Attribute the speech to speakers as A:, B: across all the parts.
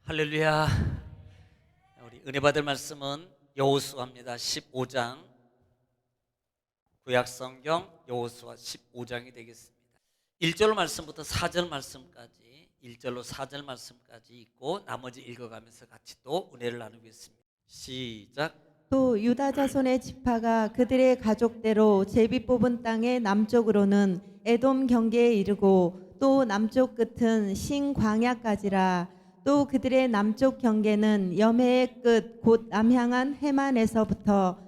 A: 할렐루야. 우리 은혜 받을 말씀은 여호수아입니다. 15장, 구약성경 여호수아 15장이 되겠습니다. 1절 말씀부터 4절 말씀까지, 1절로 4절 말씀까지 있고 나머지 읽어가면서 같이 또 은혜를 나누겠습니다. 시작.
B: 또 유다 자손의 지파가 그들의 가족대로 제비 뽑은 땅의 남쪽으로는 에돔 경계에 이르고 또 남쪽 끝은 신 광야까지라. 또 그들의 남쪽 경계는 여매의 끝 곧 남향한 해만에서부터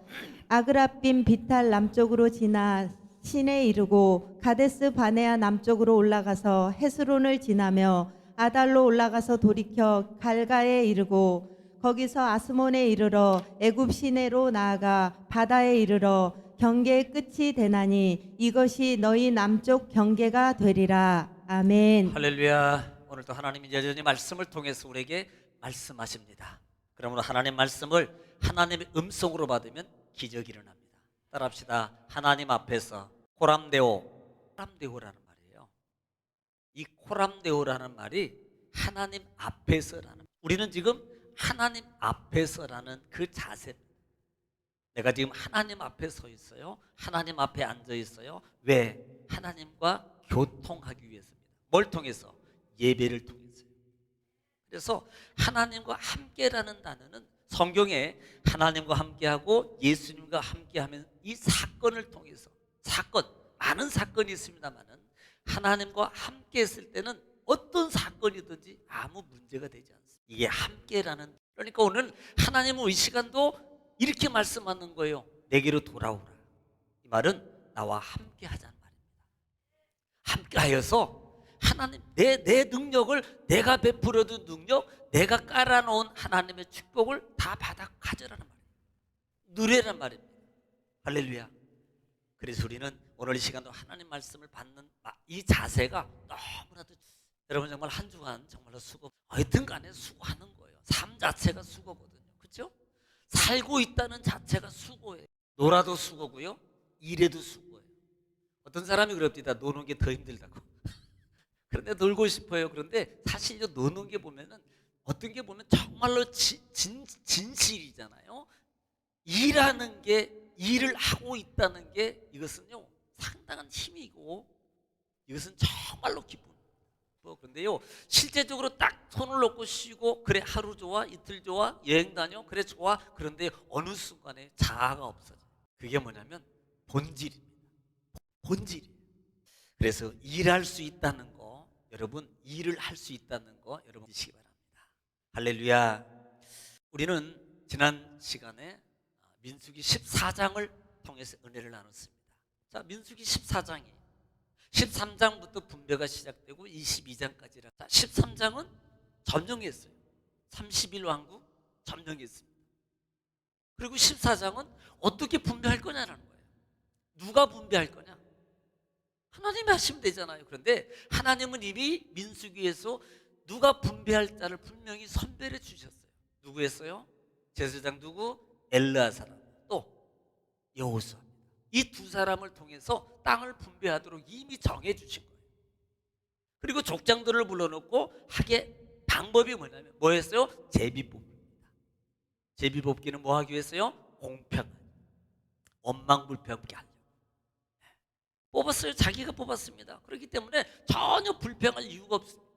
B: 아그라빔 비탈 남쪽으로 지나 신에 이르고 가데스 바네아 남쪽으로 올라가서 헤스론을 지나며 아달로 올라가서 돌이켜 갈가에 이르고 거기서 아스몬에 이르러 애굽 시내로 나아가 바다에 이르러 경계의 끝이 되나니 이것이 너희 남쪽 경계가 되리라. 아멘.
A: 할렐루야. 오늘도 하나님이 여전히 말씀을 통해서 우리에게 말씀하십니다. 그러므로 하나님 말씀을 하나님의 음성으로 받으면 기적이 일어납니다. 따라합시다. 하나님 앞에서 코람데오라는 말이에요. 이 코람데오라는 말이 하나님 앞에서라는, 우리는 지금 하나님 앞에서라는 그 자세, 내가 지금 하나님 앞에 서 있어요. 하나님 앞에 앉아 있어요. 왜? 하나님과 교통하기 위해서입니다. 뭘 통해서? 예배를 통해서요. 그래서 하나님과 함께라는 단어는 성경에 하나님과 함께하고 예수님과 함께하면 이 사건을 통해서, 많은 사건이 있습니다만은 하나님과 함께 했을 때는 어떤 사건이든지 아무 문제가 되지 않습니다. 이게 함께라는, 그러니까 오늘 하나님은 이 시간도 이렇게 말씀하는 거예요. 내게로 돌아오라. 이 말은 나와 함께 하자는 말입니다. 함께 하여서 하나님, 내 능력을, 내가 베풀어둔 능력, 내가 깔아놓은 하나님의 축복을 다 받아 가져라는 말이에요. 누리란 말입니다. 할렐루야. 그래서 우리는 오늘 이 시간도 하나님 말씀을 받는 이 자세가 너무나도, 여러분 정말 한 주간 정말로 수고, 어쨌든 간에 수고하는 거예요. 삶 자체가 수고거든요. 그렇죠? 살고 있다는 자체가 수고예요. 놀아도 수고고요, 일해도 수고예요. 어떤 사람이 그럽니다. 노는 게 더 힘들다고. 그런데 놀고 싶어요. 그런데 사실 노는 게 보면은, 어떤 게 보면 정말로 진실이잖아요. 일하는 게, 일을 하고 있다는 게, 이것은요 상당한 힘이고 이것은 정말로 기쁨. 그런데요, 실제적으로 딱 손을 놓고 쉬고, 그래 하루 좋아, 이틀 좋아, 여행 다녀, 그래 좋아. 그런데 어느 순간에 자아가 없어져요. 그게 뭐냐면 본질입니다. 본질이에요. 그래서 일할 수 있다는 거, 여러분, 일을 할 수 있다는 거 여러분 아시기 바랍니다. 할렐루야. 우리는 지난 시간에 민수기 14장을 통해서 은혜를 나눴습니다. 자, 민수기 14장이에요. 13장부터 분배가 시작되고 22장까지라. 자, 13장은 점령했어요. 30일 왕국 점령했습니다. 그리고 14장은 어떻게 분배할 거냐라는 거예요. 누가 분배할 거냐? 하나님이 하시면 되잖아요. 그런데 하나님은 이미 민수기에서 누가 분배할 자를 분명히 선별해 주셨어요. 누구 했어요? 제사장 누구? 엘르아사람, 또 여호수아. 이 두 사람을 통해서 땅을 분배하도록 이미 정해 주신 거예요. 그리고 족장들을 불러놓고 하게 방법이 뭐냐면 뭐였어요? 제비뽑기입니다. 제비뽑기는 뭐 하기 위해서요? 공평하게, 원망불평하게 하려고 뽑았어요. 자기가 뽑았습니다. 그렇기 때문에 전혀 불평할 이유가 없습니다.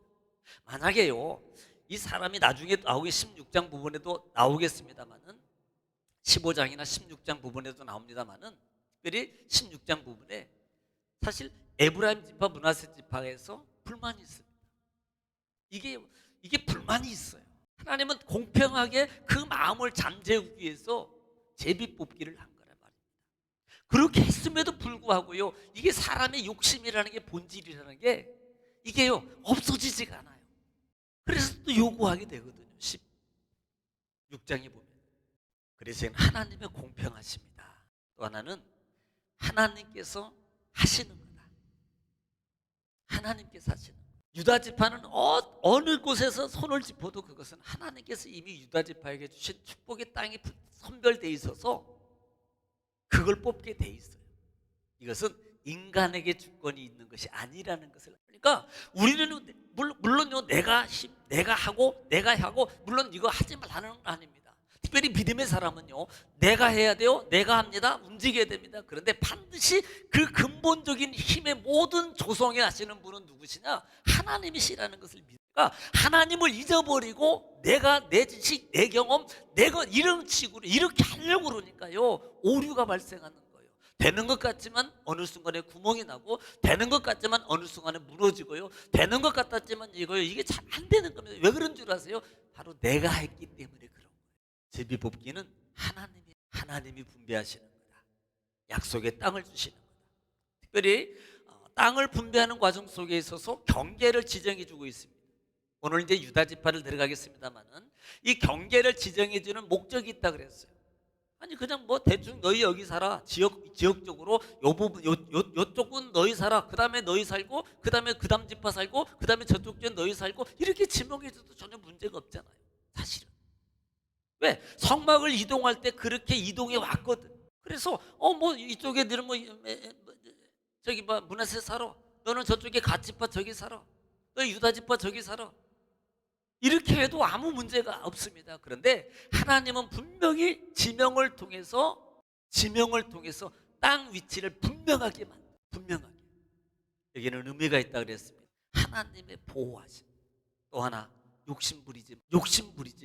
A: 만약에요, 이 사람이 나중에 나오게 16장 부분에도 나오겠습니다만은, 15장이나 16장 부분에도 나옵니다만은, 특별히 16장 부분에 사실 에브라임 지파, 므낫세 지파에서 불만이 있습니다. 이게 불만이 있어요. 하나님은 공평하게 그 마음을 잠재우기 위해서 제비 뽑기를 한 거란 말입니다. 그렇게 했음에도 불구하고요, 이게 사람의 욕심이라는 게, 본질이라는 게 이게요 없어지지가 않아요. 그래서 또 요구하게 되거든요. 16장에 보면. 그래서 하나님의 공평하십니다. 또 하나는 하나님께서 하시는 거다. 하나님께서 하시는 거다. 유다 지파는 어느 곳에서 손을 짚어도 그것은 하나님께서 이미 유다 지파에게 주신 축복의 땅이 선별되어 있어서 그걸 뽑게 돼 있어요. 이것은 인간에게 주권이 있는 것이 아니라는 것을. 그러니까 우리는 물론요, 내가 내가 하고 물론 이거 하지 말라는 건 아닙니다. 특별히 믿음의 사람은요, 내가 해야 돼요, 내가 합니다, 움직여야 됩니다. 그런데 반드시 그 근본적인 힘의 모든 조성에 하시는 분은 누구시냐? 하나님이시라는 것을 믿으니까 하나님을 잊어버리고 내가, 내 지식, 내 경험, 내가 이런 식으로 이렇게 하려고 그러니까요, 오류가 발생하는 거예요. 되는 것 같지만 어느 순간에 구멍이 나고, 되는 것 같지만 어느 순간에 무너지고요, 되는 것 같았지만 이게 잘 안 되는 겁니다. 왜 그런 줄 아세요? 바로 내가 했기 때문에 그런 거예요. 제비뽑기는 하나님이 분배하시는 거다. 약속의 땅을 주시는 거다. 특별히 땅을 분배하는 과정 속에 있어서 경계를 지정해 주고 있습니다. 오늘 이제 유다 지파를 들어가겠습니다만은 이 경계를 지정해 주는 목적이 있다 그랬어요. 아니 그냥 뭐 대충 너희 여기 살아, 지역적으로 요 부분 요쪽은 너희 살아, 그 다음에 너희 살고, 그 다음에 그 다음 지파 살고, 그 다음에 저쪽 지역 너희 살고, 이렇게 지명해 줘도 전혀 문제가 없잖아요. 사실은. 왜? 성막을 이동할 때 그렇게 이동해 왔거든. 그래서 뭐 이쪽에 너는 저기 뭐 므낫세 살아, 너는 저쪽에 갓 지파 저기 살아, 너 유다 지파 저기 살아, 이렇게 해도 아무 문제가 없습니다. 그런데 하나님은 분명히 지명을 통해서 땅 위치를 분명하게 만들어요. 분명하게. 여기는 의미가 있다 그랬습니다. 하나님의 보호하심. 또 하나, 욕심 부리지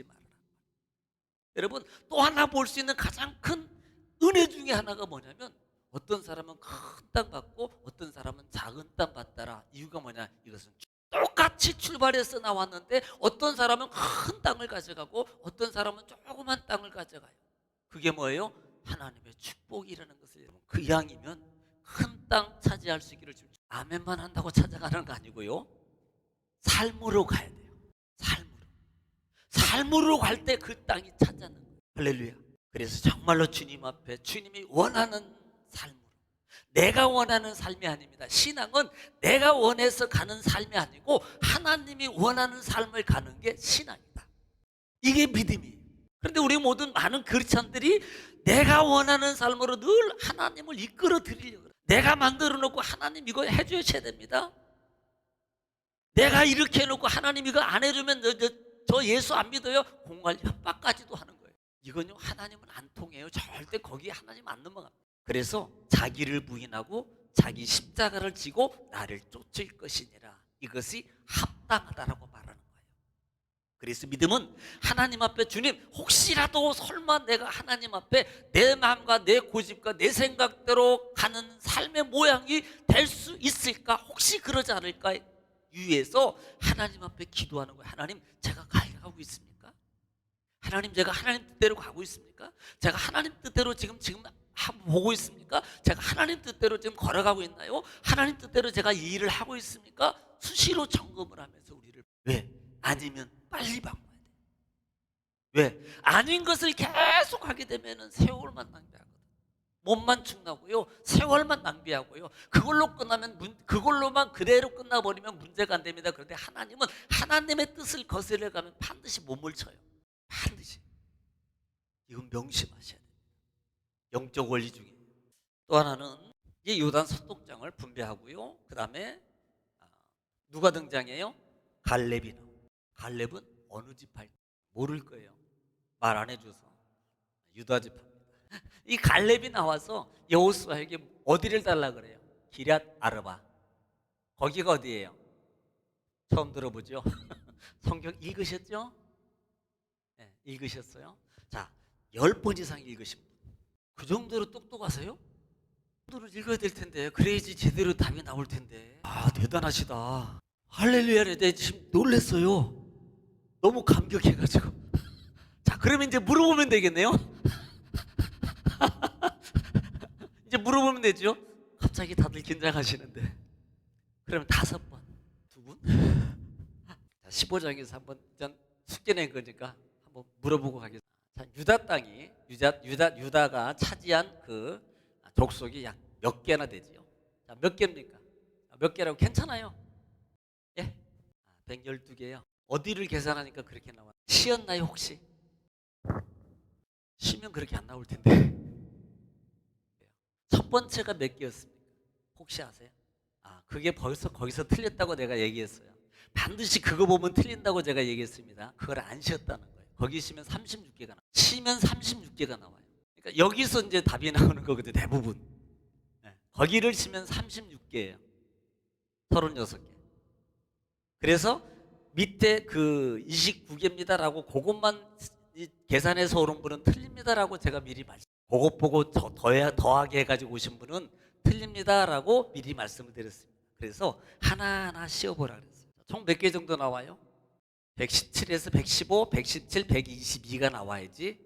A: 말아라. 여러분, 또 하나 볼 수 있는 가장 큰 은혜 중에 하나가 뭐냐면, 어떤 사람은 큰 땅 받고 어떤 사람은 작은 땅 받더라. 이유가 뭐냐? 이것은 똑같이 출발해서 나왔는데 어떤 사람은 큰 땅을 가져가고 어떤 사람은 조그만 땅을 가져가요. 그게 뭐예요? 하나님의 축복이라는 것을. 그 이왕이면 큰 땅 차지할 수 있기를 좀. 아멘만 한다고 찾아가는 거 아니고요, 삶으로 가야 돼요. 삶으로 갈 때 그 땅이 찾아는 거예요. 할렐루야. 그래서 정말로 주님 앞에 주님이 원하는 삶으로, 내가 원하는 삶이 아닙니다. 신앙은 내가 원해서 가는 삶이 아니고 하나님이 원하는 삶을 가는 게 신앙이다. 이게 믿음이에요. 그런데 우리 모든 많은 크리스찬들이 내가 원하는 삶으로 늘 하나님을 이끌어 드리려고 그래요. 내가 만들어 놓고 하나님 이거 해주셔야 됩니다. 내가 이렇게 해놓고 하나님 이거 안 해주면 저 예수 안 믿어요, 공갈 협박까지도 하는 거예요. 이건요, 하나님은 안 통해요. 절대 거기에 하나님 안 넘어갑니다. 그래서 자기를 부인하고 자기 십자가를 지고 나를 쫓을 것이니라. 이것이 합당하다라고 말하는 거예요. 그래서 믿음은 하나님 앞에, 주님 혹시라도 설마 내가 하나님 앞에 내 마음과 내 고집과 내 생각대로 가는 삶의 모양이 될 수 있을까, 혹시 그러지 않을까 유의해서 하나님 앞에 기도하는 거예요. 하나님, 제가 가고 있습니까? 하나님, 제가 하나님 뜻대로 가고 있습니까? 제가 하나님 뜻대로 지금 보고 있습니까? 제가 하나님 뜻대로 지금 걸어가고 있나요? 하나님 뜻대로 제가 이 일을 하고 있습니까? 수시로 점검을 하면서 우리를. 왜? 아니면 빨리 바꿔야 돼. 왜? 아닌 것을 계속 하게 되면 세월만 낭비하거든. 몸만 축나고요, 세월만 낭비하고요. 그걸로 끝나면 그걸로만 그대로 끝나버리면 문제가 안 됩니다. 그런데 하나님은 하나님의 뜻을 거스려 가면 반드시 몸을 쳐요. 반드시. 이건 명심하셔야 돼요. 영적 원리 중에 또 하나는 이 요단 서독장을 분배하고요, 그 다음에 누가 등장해요? 갈렙이 나와요. 갈렙은 어느 지파일까? 모를 거예요. 말 안 해줘서. 유다 지파입니다. 이 갈렙이 나와서 여호수아에게 어디를 달라 그래요? 기럇 아르바. 거기가 어디예요? 처음 들어보죠? 성경 읽으셨죠? 네, 읽으셨어요? 자, 10번 이상 읽으신 분. 그 정도로 똑똑하세요? 그 정도로 읽어야 될 텐데, 그래야지 제대로 답이 나올 텐데. 아, 대단하시다. 할렐루야. 내가 지금 놀랬어요. 너무 감격해가지고. 자, 그러면 이제 물어보면 되겠네요. 이제 물어보면 되죠. 갑자기 다들 긴장하시는데. 그러면 5번, 2분? 15장에서 한번 일단 숙제낸 거니까 한번 물어보고 가겠습니다. 자, 유다 땅이 유다가 차지한 그 족속이 약 몇 개나 되지요? 자, 몇 개입니까? 몇 개라고 괜찮아요? 예? 112개요. 어디를 계산하니까 그렇게 나와요? 쉬었나요 혹시? 쉬면 그렇게 안 나올 텐데. 첫 번째가 몇 개였습니까? 혹시 아세요? 그게 벌써 거기서 틀렸다고 내가 얘기했어요. 반드시 그거 보면 틀린다고 제가 얘기했습니다. 그걸 안 쉬었다는 거예요. 거기 쉬면 36개가 나와요. 쉬면 36개가 나와요. 그러니까 여기서 이제 답이 나오는 거거든요. 대부분. 네. 거기를 쉬면 36개예요. 36개. 그래서 밑에 그 29개입니다라고 그것만 계산해서 오는 분은 틀립니다라고 제가 미리 그것 보고 더하게 해가지고 오신 분은 틀립니다라고 미리 말씀을 드렸습니다. 그래서 하나하나 씌워보라 그랬어요. 총 몇 개 정도 나와요? 117에서 115, 117, 122가 나와야지.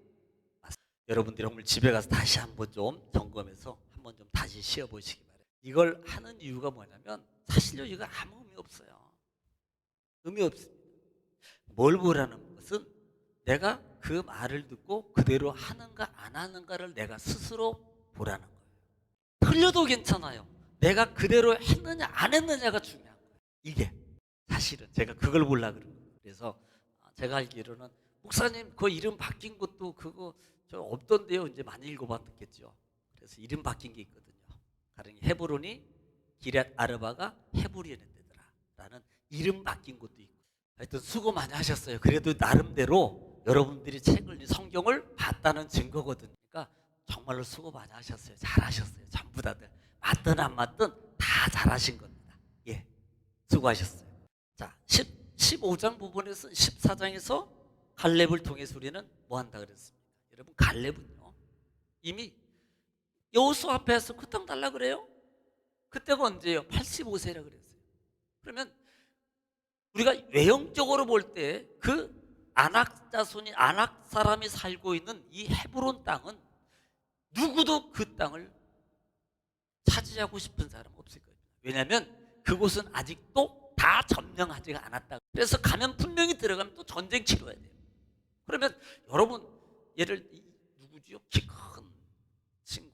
A: 여러분들이 오늘 집에 가서 다시 한번 좀 점검해서 한번 좀 다시 씌워보시기 바랍니다. 이걸 하는 이유가 뭐냐면 사실요 이거 아무 의미 없어요. 의미 없습니다. 뭘 보라는 것은 내가 그 말을 듣고 그대로 하는가 안 하는가를 내가 스스로 보라는 거예요. 틀려도 괜찮아요. 내가 그대로 했느냐 안 했느냐가 중요한 거예요. 이게 사실은 제가 그걸 보려고 그래요. 그래서 제가 알기로는 목사님 그 이름 바뀐 것도 그거 저 없던데요. 이제 많이 읽어봤겠죠. 그래서 이름 바뀐 게 있거든요. 가령 헤브론이 기럇 아르바가 헤브론이 되더라 라는 이름 바뀐 것도 있고. 하여튼 수고 많이 하셨어요. 그래도 나름대로 여러분들이 책을 성경을 봤다는 증거거든요. 그러니까 정말로 수고 많이 하셨어요. 잘하셨어요. 전부 다들 맞든 안 맞든 다 잘하신 겁니다. 예, 수고하셨어요. 자, 15장 부분에서 14장에서 갈렙을 통해서 우리는 뭐 한다 그랬습니까? 여러분 갈렙은요 이미 여호수 앞에서 그 땅 달라 그래요? 그때가 언제예요? 85세라 그랬어요. 그러면 우리가 외형적으로 볼 때 그 아낙 자손이 아낙 사람이 살고 있는 이 헤브론 땅은 누구도 그 땅을 차지하고 싶은 사람 없을 거예요. 왜냐하면 그곳은 아직도 다 점령하지가 않았다. 그래서 가면 분명히 들어가면 또 전쟁 치러야 돼요. 그러면 여러분 얘를 누구지요? 키 큰 친구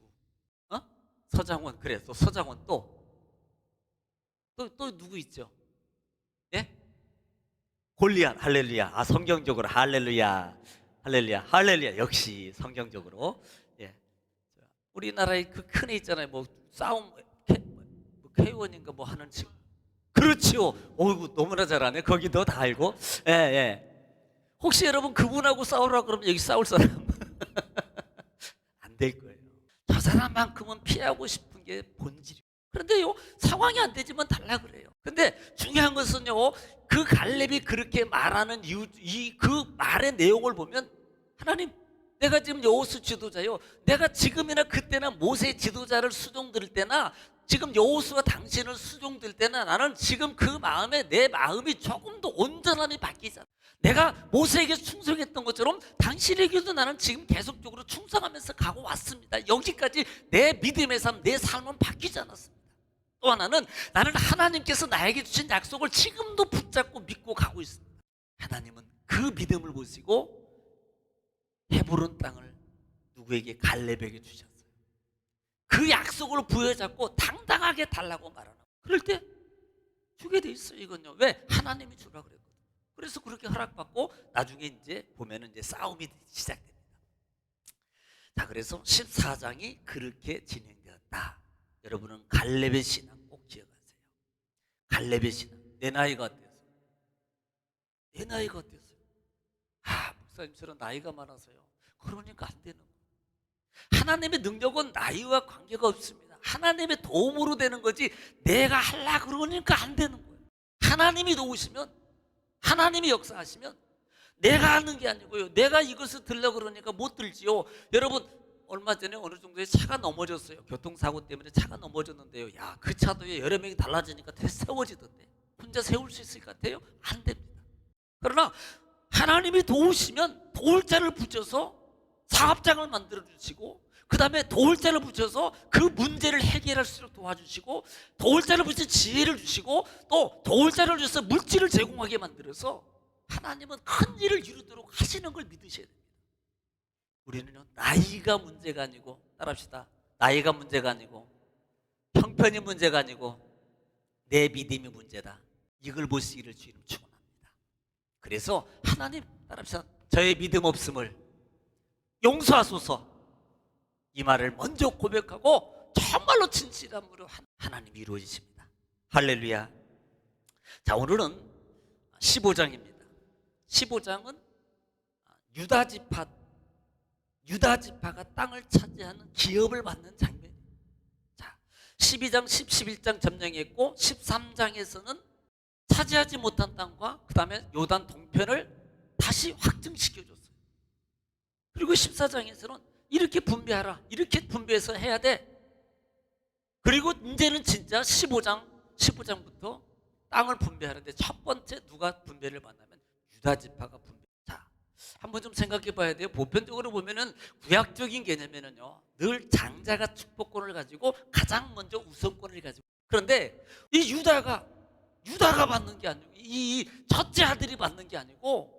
A: 서장원. 그래 또 서장원 또 누구 있죠? 예? 골리앗. 할렐루야. 성경적으로 할렐루야. 할렐루야. 할렐루야. 역시 성경적으로. 예. 우리나라에 그 큰 애 있잖아요. 뭐 싸움 K1인가 뭐 하는 친구. 그렇지요. 어이구 너무나 잘하네. 거기 너 다 알고. 예, 예. 혹시 여러분 그분하고 싸우라 그러면 여기 싸울 사람 안 될 거예요. 저 사람만큼은 피하고 싶은 게 본질이에요. 그런데요 상황이 안 되지만 달라 그래요. 근데 중요한 것은요 그 갈렙이 그렇게 말하는 이유, 그 말의 내용을 보면 하나님 내가 지금 여호수 지도자요. 내가 지금이나 그때나 모세 지도자를 수종들 때나 지금 여호수와 당신을 수종들 때나 나는 지금 그 마음에 내 마음이 조금 더 온전함이 바뀌잖아. 내가 모세에게 충성했던 것처럼 당신에게도 나는 지금 계속적으로 충성하면서 가고 왔습니다. 여기까지 내 믿음의 삶, 내 삶은 바뀌지 않았습니다. 또 하나는 나는 하나님께서 나에게 주신 약속을 지금도 붙잡고 믿고 가고 있습니다. 하나님은 그 믿음을 보시고 헤브론 땅을 누구에게? 갈렙에게 주셨어요. 그 약속을 부여잡고 당당하게 달라고 말하는 거예요. 그럴 때 주게 돼 있어요. 이건요. 왜? 하나님이 주라 그랬거든요. 그래서 그렇게 허락받고 나중에 이제 보면은 이제 싸움이 시작됩니다. 자, 그래서 14장이 그렇게 진행되었다. 여러분은 갈렙의 신앙 꼭 기억하세요. 갈렙의 신앙. 내 나이가 어땠어요? 내 나이가 어땠어요? 목사님처럼 나이가 많아서요. 그러니까 안 되는 거예요. 하나님의 능력은 나이와 관계가 없습니다. 하나님의 도움으로 되는 거지 내가 하려고 그러니까 안 되는 거예요. 하나님이 도우시면, 하나님이 역사하시면 내가 하는 게 아니고요. 내가 이것을 들려고 그러니까 못 들지요. 여러분 얼마 전에 어느 정도의 차가 넘어졌어요. 교통사고 때문에 차가 넘어졌는데요. 야, 그 차도 여러 명이 달라지니까 세워지던데 혼자 세울 수 있을 것 같아요? 안 됩니다. 그러나 하나님이 도우시면 도울 자를 붙여서 사업장을 만들어 주시고, 그 다음에 도울 자를 붙여서 그 문제를 해결할 수 있도록 도와주시고, 도울 자를 붙여 지혜를 주시고, 또 도울 자를 주셔서 물질을 제공하게 만들어서 하나님은 큰 일을 이루도록 하시는 걸 믿으셔야 됩니다. 우리는요 나이가 문제가 아니고, 따라합시다. 나이가 문제가 아니고 형편이 문제가 아니고 내 믿음이 문제다. 이걸 보시기를 주님 축원합니다. 그래서 하나님, 따라합시다. 저의 믿음 없음을 용서하소서. 이 말을 먼저 고백하고 정말로 진실함으로 하나님이 이루어지십니다. 할렐루야. 자, 오늘은 15장입니다. 15장은 유다 지파가 땅을 차지하는 기업을 받는 장면이에요. 자, 12장, 11장 점령했고 13장에서는 차지하지 못한 땅과 그 다음에 요단 동편을 다시 확증시켜줬어요. 그리고 14장에서는 이렇게 분배하라, 이렇게 분배해서 해야 돼. 그리고 이제는 진짜 15장부터 땅을 분배하는데 첫 번째 누가 분배를 받냐면 유다 지파가 분배. 자, 한번 좀 생각해 봐야 돼요. 보편적으로 보면은 구약적인 개념에는요, 늘 장자가 축복권을 가지고 가장 먼저 우선권을 가지고. 그런데 이 유다가 받는 게 아니고 이 첫째 아들이 받는 게 아니고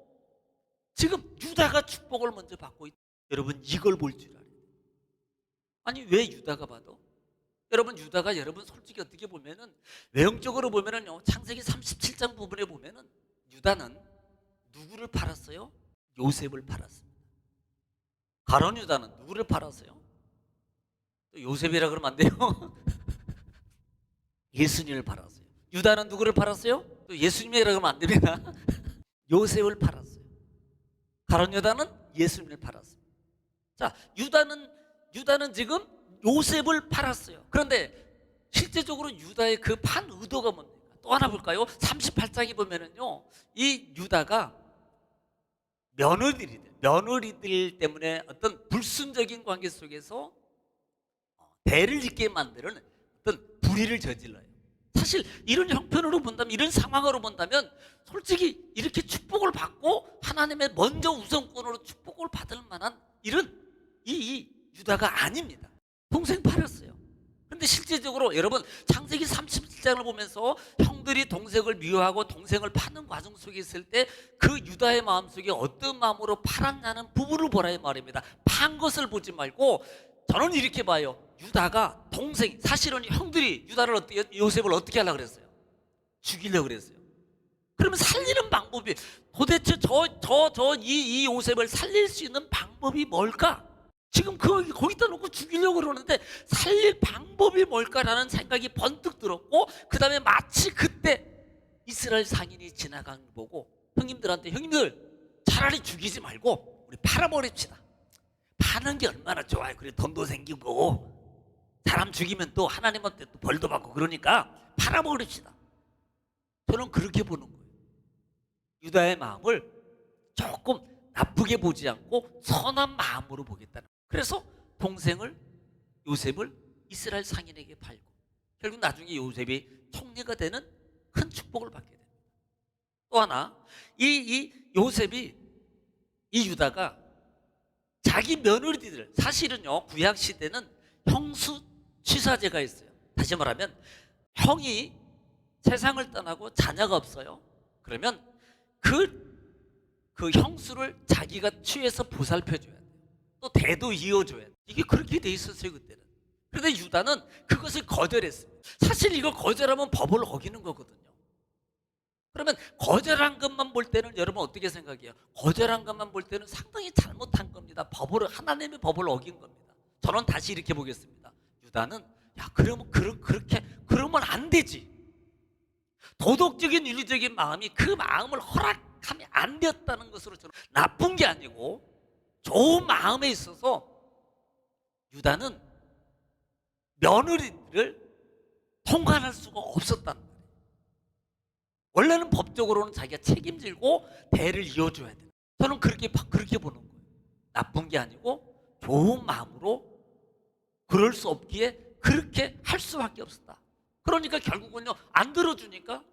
A: 지금 유다가 축복을 먼저 받고 있다. 여러분 이걸 볼 줄 알아요. 아니 왜 유다가 받아? 여러분 유다가 여러분 솔직히 어떻게 보면은 외형적으로 보면은요, 창세기 37장 부분에 보면은 유다는 누구를 팔았어요? 요셉을 팔았습니다. 가론 유다는 누구를 팔았어요? 또 요셉이라 그러면 안 돼요. 예수님을 팔았어요. 유다는 누구를 팔았어요? 또 예수님이라 그러면 안 됩니다. 요셉을 팔았어요. 가론 유다는 예수님을 팔았습니다. 자, 유다는 지금 요셉을 팔았어요. 그런데 실제적으로 유다의 그 판 의도가 뭡니까? 또 하나 볼까요? 38장에 보면은요, 이 유다가 며느리들 때문에 어떤 불순적인 관계 속에서 대를 잇게 만드는 어떤 불의를 저질러요. 사실 이런 형편으로 본다면, 이런 상황으로 본다면 솔직히 이렇게 축복을 받고 하나님의 먼저 우선권으로 축복을 받을 만한 이런 이 유다가 아닙니다. 동생 팔았어요. 그런데 실제적으로 여러분 창세기 37장을 보면서 형들이 동생을 미워하고 동생을 파는 과정 속에 있을 때 그 유다의 마음속에 어떤 마음으로 팔았냐는 부분을 보라 이 말입니다. 판 것을 보지 말고 저는 이렇게 봐요. 유다가 동생, 사실은 형들이 요셉을 어떻게 하려고 그랬어요? 죽이려고 그랬어요. 그러면 살리는 방법이 도대체 이 요셉을 살릴 수 있는 방법이 뭘까? 지금 거기다 놓고 죽이려고 그러는데 살릴 방법이 뭘까라는 생각이 번뜩 들었고, 그 다음에 마치 그때 이스라엘 상인이 지나간 걸 보고 형님들 차라리 죽이지 말고 우리 팔아버립시다. 파는 게 얼마나 좋아요. 그래 돈도 생기고 사람 죽이면 또 하나님한테 또 벌도 받고 그러니까 팔아버립시다. 저는 그렇게 보는 거예요. 유다의 마음을 조금 나쁘게 보지 않고 선한 마음으로 보겠다는 거예요. 그래서 동생을 요셉을 이스라엘 상인에게 팔고 결국 나중에 요셉이 총리가 되는 큰 축복을 받게 됩니다. 또 하나 이 요셉이 이 유다가 자기 며느리들, 사실은요 구약 시대는 형수 취사제가 있어요. 다시 말하면 형이 세상을 떠나고 자녀가 없어요. 그러면 그 형수를 자기가 취해서 보살펴줘야 돼요. 또 대도 이어줘야 돼요. 이게 그렇게 돼 있었어요 그때는. 그런데 유다는 그것을 거절했어요. 사실 이거 거절하면 법을 어기는 거거든요. 그러면 거절한 것만 볼 때는 여러분 어떻게 생각해요? 거절한 것만 볼 때는 상당히 잘못한 겁니다. 하나님의 법을 어긴 겁니다. 저는 다시 이렇게 보겠습니다. 유다는 그러면 안 되지. 도덕적인 윤리적인 마음이 그 마음을 허락하면 안 되었다는 것으로 저는 나쁜 게 아니고 좋은 마음에 있어서 유다는 며느리를 통관할 수가 없었다는 거예요. 원래는 법적으로는 자기가 책임지고 대를 이어줘야 돼요. 저는 그렇게 보는 거예요. 나쁜 게 아니고 좋은 마음으로 그럴 수 없기에 그렇게 할 수밖에 없었다. 그러니까 결국은요 안 들어주니까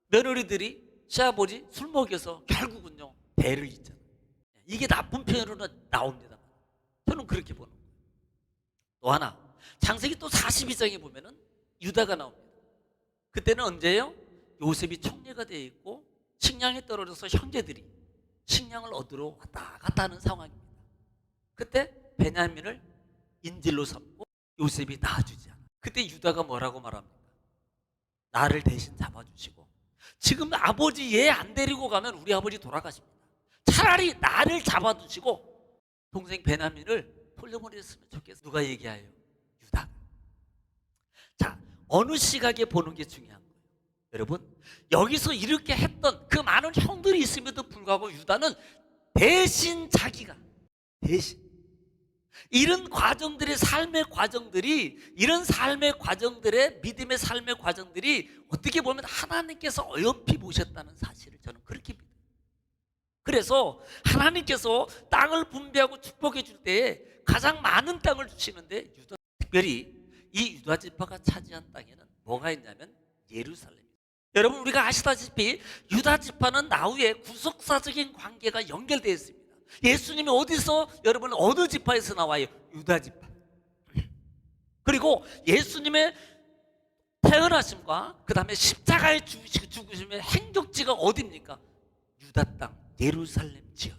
A: 며느리들이 시아버지 술 먹여서 결국은요 대를 잇잖아요. 이게 나쁜 표현으로 나옵니다. 저는 그렇게 보는 거예요. 또 하나 창세기 또 42장에 보면은 유다가 나옵니다. 그때는 언제예요? 요셉이 총리가 되어 있고 식량이 떨어져서 형제들이 식량을 얻으러 왔다 갔다 하는 상황입니다. 그때 베냐민을 인질로 삼고 요셉이 낳아주지 않아요. 그때 유다가 뭐라고 말합니까? 나를 대신 잡아주시고 지금 아버지 얘 안 데리고 가면 우리 아버지 돌아가십니다. 차라리 나를 잡아주시고 동생 베냐민을 돌려보냈으면 좋겠어. 누가 얘기해요? 유다. 자, 어느 시각에 보는 게 중요한 거예요. 여러분, 여기서 이렇게 했던 그 많은 형들이 있음에도 불구하고 유다는 대신 자기가 이런 과정들의 삶의 과정들이, 이런 삶의 과정들의 믿음의 삶의 과정들이 어떻게 보면 하나님께서 어여삐 보셨다는 사실을 저는 그렇게 믿어요. 그래서 하나님께서 땅을 분배하고 축복해 줄 때에 가장 많은 땅을 주시는데 특별히 이 유다 지파가 차지한 땅에는 뭐가 있냐면 예루살렘입니다. 여러분, 우리가 아시다시피 유다 지파는 나후에 구속사적인 관계가 연결되어 있습니다. 예수님이 어디서, 여러분 어느 지파에서 나와요? 유다 지파. 그리고 예수님의 태어나심과 그 다음에 십자가에 죽으심의 행적지가 어디입니까? 유다 땅, 예루살렘 지역.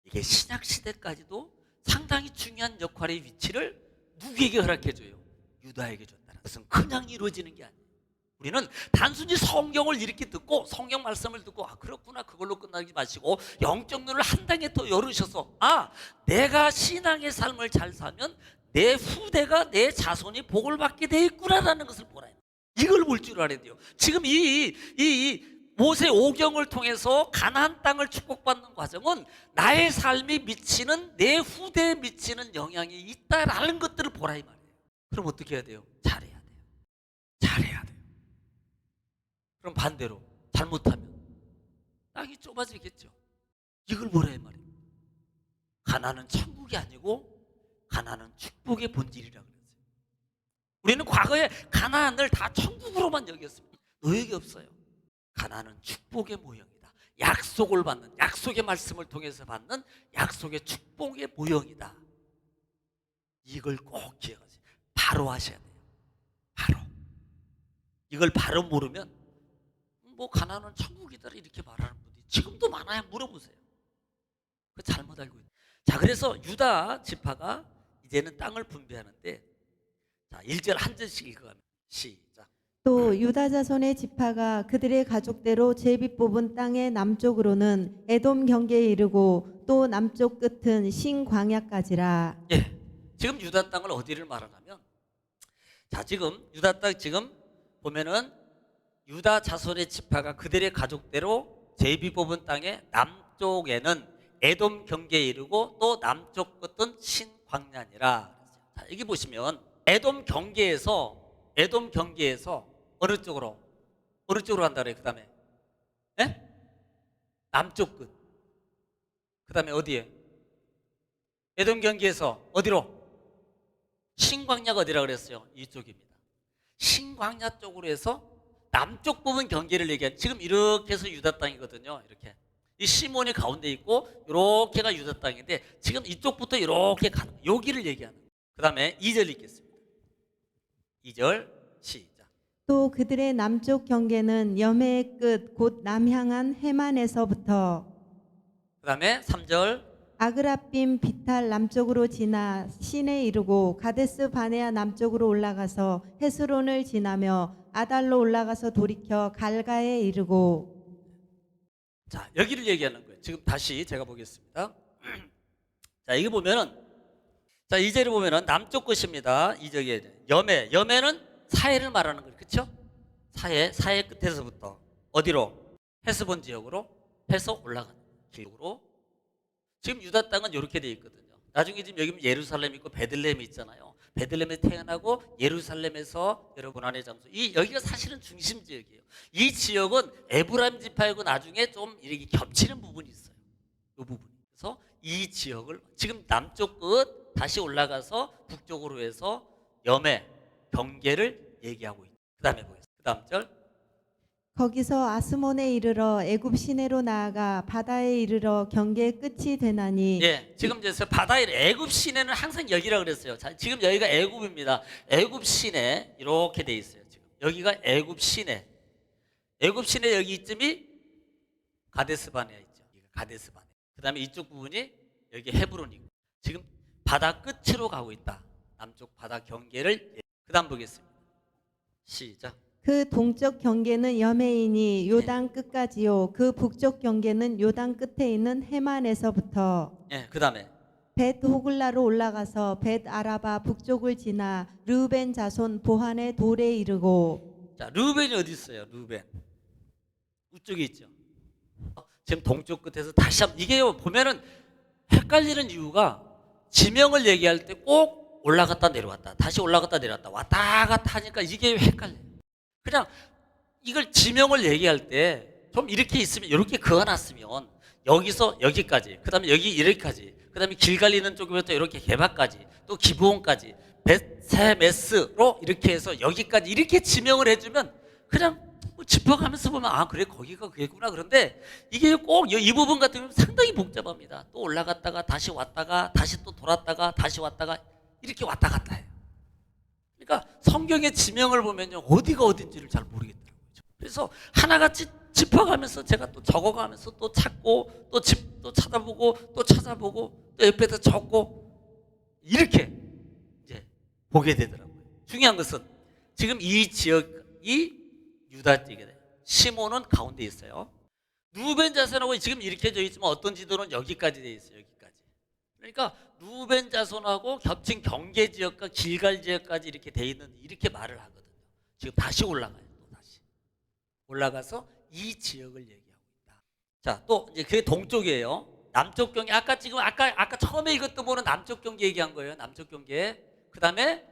A: 이게 신약 시대까지도 상당히 중요한 역할의 위치를 누구에게 허락해줘요? 유다에게 줬다는 것은 그냥 이루어지는 게 아니에요. 우리는 단순히 성경을 이렇게 듣고 성경 말씀을 듣고 그렇구나 그걸로 끝나지 마시고 영적 눈을 한 단계 더 열으셔서 내가 신앙의 삶을 잘 살면 내 후대가, 내 자손이 복을 받게 돼 있구나라는 것을 보라. 이걸 볼 줄 알아야 돼요. 지금 이 모세 오경을 통해서 가나안 땅을 축복받는 과정은 나의 삶이 미치는, 내 후대에 미치는 영향이 있다라는 것들을 보라 이 말이에요. 그럼 어떻게 해야 돼요? 잘해야 돼요. 잘해야 돼요. 그럼 반대로 잘못하면 땅이 좁아지겠죠. 이걸 보라 이 말이에요. 가나안은 천국이 아니고 가나안은 축복의 본질이라고 그랬어요. 우리는 과거에 가나안을 다 천국으로만 여겼습니다. 노역이 없어요. 가나안은 축복의 모형이다. 약속을 받는, 약속의 말씀을 통해서 받는 약속의 축복의 모형이다. 이걸 꼭 기억하세요. 바로 하셔야 돼요. 바로. 이걸 바로 모르면 가나안은 천국이다 이렇게 말하는 분들이 지금도 많아요. 물어보세요. 그 잘못 알고 있어요. 자, 그래서 유다 지파가 이제는 땅을 분배하는데, 자, 1절 한 절씩 읽어가면 시작.
B: 또 유다 자손의 지파가 그들의 가족대로 제비 뽑은 땅의 남쪽으로는 에돔 경계에 이르고 또 남쪽 끝은 신광야까지라.
A: 예, 지금 유다 땅을 어디를 말하냐면, 자, 지금 유다 땅 지금 보면은 유다 자손의 지파가 그들의 가족대로 제비 뽑은 땅의 남쪽에는 에돔 경계에 이르고 또 남쪽 끝은 신광야니라. 자, 여기 보시면 에돔 경계에서 어느 쪽으로 간다 그래요? 그 다음에 남쪽 끝. 그 다음에 어디에? 에돔 경계에서 어디로? 신광야가 어디라 그랬어요? 이쪽입니다. 신광야 쪽으로 해서 남쪽 부분 경계를 얘기한, 지금 이렇게 해서 유다 땅이거든요. 이렇게 이 시몬이 가운데 있고 이렇게가 유다 땅인데 지금 이쪽부터 이렇게 가는, 여기를 얘기하는. 그 다음에 2절 읽겠습니다. 2절 시작.
B: 또 그들의 남쪽 경계는 여매의 끝 곧 남향한 해만에서부터
A: 그 다음에 3절
B: 아그라빔 비탈 남쪽으로 지나 신에 이르고 가데스 바네아 남쪽으로 올라가서 헤스론을 지나며 아달로 올라가서 돌이켜 갈가에 이르고.
A: 자, 여기를 얘기하는 거예요. 지금 다시 제가 보겠습니다. 자, 이거 보면은, 자, 이 절에 보면은 남쪽 끝입니다. 이 저기에 여매는 사해를 말하는 거예요. 그렇죠? 사해 끝에서부터 어디로? 헤스본 지역으로 해서 올라가는 길로. 지금 유다 땅은 이렇게 돼 있거든요. 나중에 지금 여기 예루살렘 있고 베들레헴이 있잖아요. 베들레헴에 태어나고 예루살렘에서 여러분 안의 장소. 여기가 사실은 중심 지역이에요. 이 지역은 에브라임 지파이고 나중에 좀 이렇게 겹치는 부분이 있어요. 이 부분. 그래서 이 지역을 지금 남쪽 끝 다시 올라가서 북쪽으로 해서 여매 경계를 얘기하고 있다. 그다음에 보겠습니다. 그다음 절.
B: 거기서 아스몬에 이르러 애굽 시내로 나아가 바다에 이르러 경계의 끝이 되나니.
A: 예, 지금 이제 바다에 애굽 시내는 항상 여기라 그랬어요. 자, 지금 여기가 애굽입니다. 애굽 시내 이렇게 돼 있어요. 지금 여기가 애굽 시내. 애굽 시내 여기 이쯤이 가데스 바네아 있죠. 가데스 바네아. 그다음에 이쪽 부분이 여기 헤브론이고. 지금 바다 끝으로 가고 있다. 남쪽 바다 경계를. 그다음 보겠습니다. 시작.
B: 그 동쪽 경계는 여매이니 요단 끝까지요. 그 북쪽 경계는 요단 끝에 있는 해만에서부터
A: 예, 그다음에
B: 벳 호글라로 올라가서 벳 아라바 북쪽을 지나 르벤 자손 보한의 돌에 이르고.
A: 자, 르벤이 어디 있어요? 르벤. 우쪽에 있죠. 지금 동쪽 끝에서 다시 한번 이게요 보면은 헷갈리는 이유가 지명을 얘기할 때 꼭 올라갔다 내려왔다 다시 올라갔다 내려왔다 왔다 갔다 하니까 이게 헷갈려요. 그냥 이걸 지명을 얘기할 때 좀 이렇게 있으면 이렇게 그어놨으면 여기서 여기까지 그다음에 여기 이렇게까지 그다음에 길 갈리는 쪽부터 이렇게 개바까지 또 기부원까지 베세메스로 이렇게 해서 여기까지 이렇게 지명을 해주면 그냥 뭐 짚어가면서 보면 아 그래 거기가 그겠구나. 그런데 이게 꼭 이 부분 같은 경우는 상당히 복잡합니다. 또 올라갔다가 다시 왔다가 다시 또 돌았다가 다시 왔다가 이렇게 왔다 갔다 해요. 그러니까 성경의 지명을 보면요 어디가 어딘지를 잘 모르겠더라고요. 그래서 하나같이 짚어가면서 제가 또 적어가면서 또 찾고 또 찾아보고 또 찾아보고 또 옆에서 적고 이렇게 이제 보게 되더라고요. 중요한 것은 지금 이 지역이 유다 지역이에요. 시몬은 가운데 있어요. 루벤 자손하고 지금 이렇게 져 있지만 어떤 지도는 여기까지 돼 있어요. 여기까지. 그러니까 루벤 자손하고 겹친 경계 지역과 길갈 지역까지 이렇게 돼 있는 이렇게 말을 하거든요. 지금 다시 올라가요. 또 다시 올라가서 이 지역을 얘기하고 있다. 자, 또 이제 그게 동쪽이에요. 남쪽 경계 아까 지금 아까 처음에 읽었던 부분은 남쪽 경계 얘기한 거예요. 남쪽 경계. 그다음에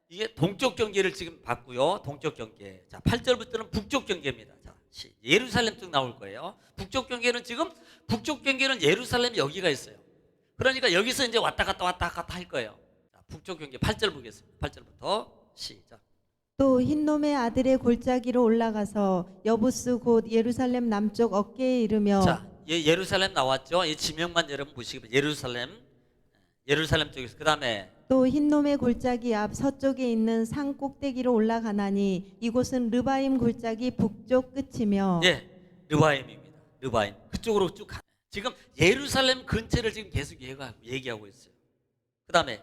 A: 이게 동쪽 경계를 지금 봤고요. 동쪽 경계. 자, 8절부터는 북쪽 경계입니다. 자, 예루살렘 쪽 나올 거예요. 북쪽 경계는 지금 북쪽 경계는 예루살렘 여기가 있어요. 그러니까 여기서 이제 왔다 갔다 할 거예요. 자, 북쪽 경계 8절 보겠습니다. 8절부터 시작.
B: 또 흰놈의 아들의 골짜기로 올라가서 여부스 곧 예루살렘 남쪽 어깨에 이르며
A: 자, 예루살렘 나왔죠. 이 지명만 여러분 보시면 예루살렘 쪽에서 그다음에
B: 또 흰놈의 골짜기 앞 서쪽에 있는 산 꼭대기로 올라가나니 이곳은 르바임 골짜기 북쪽 끝이며
A: 예, 르바임입니다. 르바임 그쪽으로 쭉 가. 지금 예루살렘 근처를 지금 계속 얘기하고 있어요. 그다음에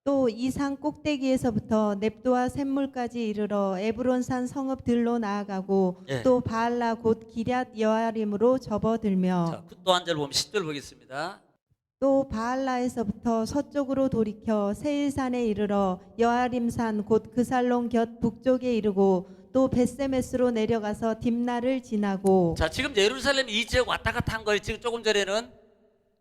B: 또 이 산 꼭대기에서부터 넵도와 샘물까지 이르러 에브론산 성읍들로 나아가고
A: 예.
B: 또 바알라 곧 기럇 여아림으로 접어들며
A: 자, 또 한 절 보면 10절 보겠습니다.
B: 또 바알라에서부터 서쪽으로 돌이켜 세일산에 이르러 여아림산 곧 그살론 곁 북쪽에 이르고 또 벳세메스로 내려가서 딥나를 지나고
A: 자, 지금 예루살렘 이 지역 왔다 갔다 한 거예요. 지금 조금 전에는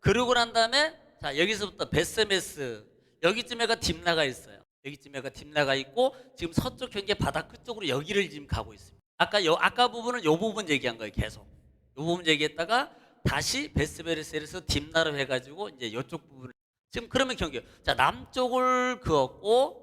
A: 그러고 난 다음에 자, 여기서부터 벳세메스 여기쯤에가 딥나가 있어요. 여기쯤에가 딥나가 있고 지금 서쪽 경계 바다 끝쪽으로 여기를 지금 가고 있습니다. 아까 부분은 요 부분 얘기한 거예요. 계속 요 부분 얘기했다가 다시 베스베르셀에서 딥나로 해가지고 이제 이쪽 부분을 지금 그러면 경계. 자, 남쪽을 그었고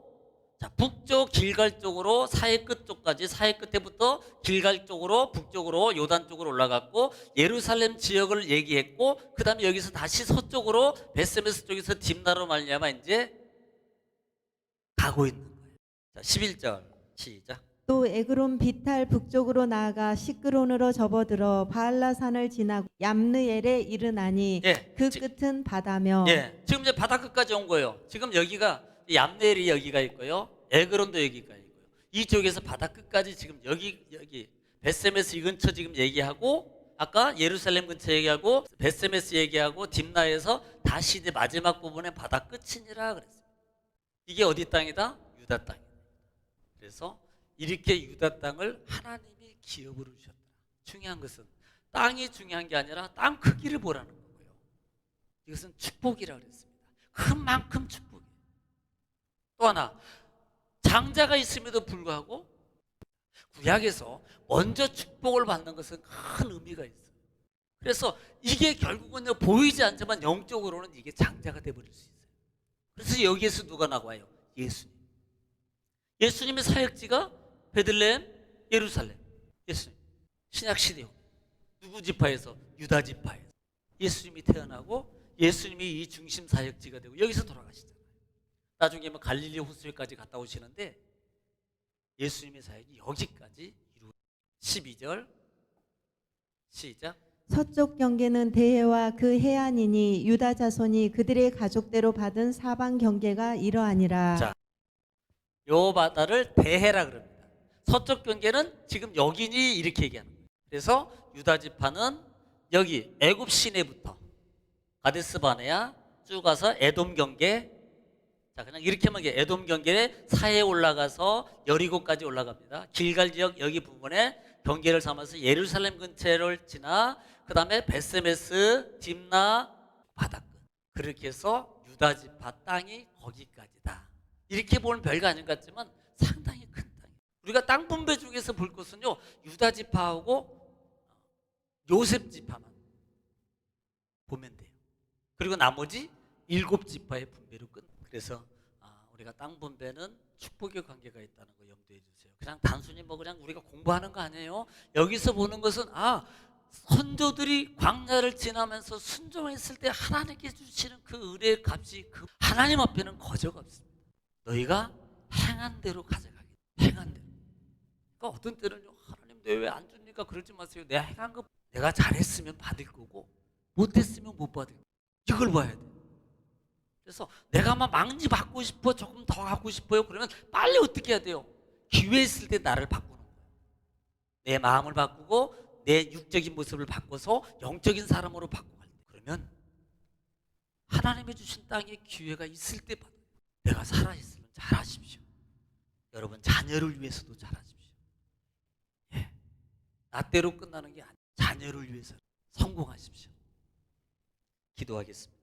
A: 자, 북쪽 길갈 쪽으로 사해 끝 쪽까지 사해 끝에부터 길갈 쪽으로 북쪽으로 요단 쪽으로 올라갔고 예루살렘 지역을 얘기했고 그다음에 여기서 다시 서쪽으로 베스메스 쪽에서 딥나로 말미암아 이제 가고 있는 거예요. 자, 11절 시작.
B: 또 에그론 비탈 북쪽으로 나아가 시크론으로 접어들어 바알라산을 지나고 얌느엘에 이르나니
A: 예,
B: 그 끝은 바다며
A: 예, 지금 이제 바다 끝까지 온 거예요. 지금 여기가 얌네엘이 여기가 있고요. 에그론도 여기가 있고요. 이쪽에서 바다 끝까지 지금 여기 베세메스 이 근처 지금 얘기하고 아까 예루살렘 근처 얘기하고 베세메스 얘기하고 딥나에서 다시 이제 마지막 부분에 바다 끝이니라 그랬어요. 이게 어디 땅이다? 유다 땅이다. 그래서 이렇게 유다 땅을 하나님이 기업으로 주셨다. 중요한 것은 땅이 중요한 게 아니라 땅 크기를 보라는 거고요. 이것은 축복이라 그랬습니다. 큰 만큼 축복이에요. 또 하나 장자가 있음에도 불구하고 구약에서 먼저 축복을 받는 것은 큰 의미가 있어요. 그래서 이게 결국은 보이지 않지만 영적으로는 이게 장자가 돼버릴 수 있어요. 그래서 여기에서 누가 나와요? 예수님. 예수님의 사역지가 베들레헴, 예루살렘. 예수님. 신약시대 누구 지파에서? 유다 지파에서. 예수님이 태어나고 예수님이 이 중심 사역지가 되고 여기서 돌아가시잖아요. 나중에 뭐 갈릴리 호수에까지 갔다 오시는데 예수님의 사역이 여기까지 이루어져요. 12절 시작.
B: 서쪽 경계는 대해와 그 해안이니 유다 자손이 그들의 가족대로 받은 사방 경계가 이러하니라.
A: 자, 요 바다를 대해라 그럽니다. 서쪽 경계는 지금 여기니 이렇게 얘기하는 거예요. 그래서 유다 지파는 여기 애굽 시내부터 가데스 바네아 쭉 가서 에돔 경계. 자, 그냥 이렇게만 에돔 경계에 사해에 올라가서 여리고까지 올라갑니다. 길갈 지역 여기 부분에 경계를 삼아서 예루살렘 근처를 지나 그 다음에 베세메스, 딥나 바다끝, 그렇게 해서 유다 지파 땅이 거기까지다. 이렇게 보면 별거 아닌 것 같지만 상당히 큰 땅이에요. 우리가 땅 분배 중에서 볼 것은요, 유다 지파하고 요셉 지파만 보면 돼요. 그리고 나머지 7지파의 분배로 끝. 그래서 우리가 땅 분배는 축복의 관계가 있다는 거 염두에 주세요. 그냥 단순히 뭐 그냥 우리가 공부하는 거 아니에요. 여기서 보는 것은 선조들이 광야를 지나면서 순종했을 때 하나님께 주시는 그 의뢰의 값이, 그 하나님 앞에는 거저가 없습니다. 너희가 행한 대로 가져가겠다. 행한 대로. 그러니까 어떤 때는요, 하나님 내 왜 안 줍니까? 그러지 마세요. 내가 행한 거 내가 잘했으면 받을 거고 못했으면 못 받을 거고, 이걸 봐야 돼. 그래서 내가 막 망지 받고 싶어, 조금 더 하고 싶어요, 그러면 빨리 어떻게 해야 돼요? 기회 있을 때 나를 바꾸는 거예요. 내 마음을 바꾸고 내 육적인 모습을 바꿔서 영적인 사람으로 바꿔갈 때, 그러면 하나님이 주신 땅에 기회가 있을 때 받아요. 내가 살아있으면 잘하십시오. 여러분 자녀를 위해서도 잘하십시오. 나 때로 끝나는 게 아니에요. 자녀를 위해서 성공하십시오. 기도하겠습니다.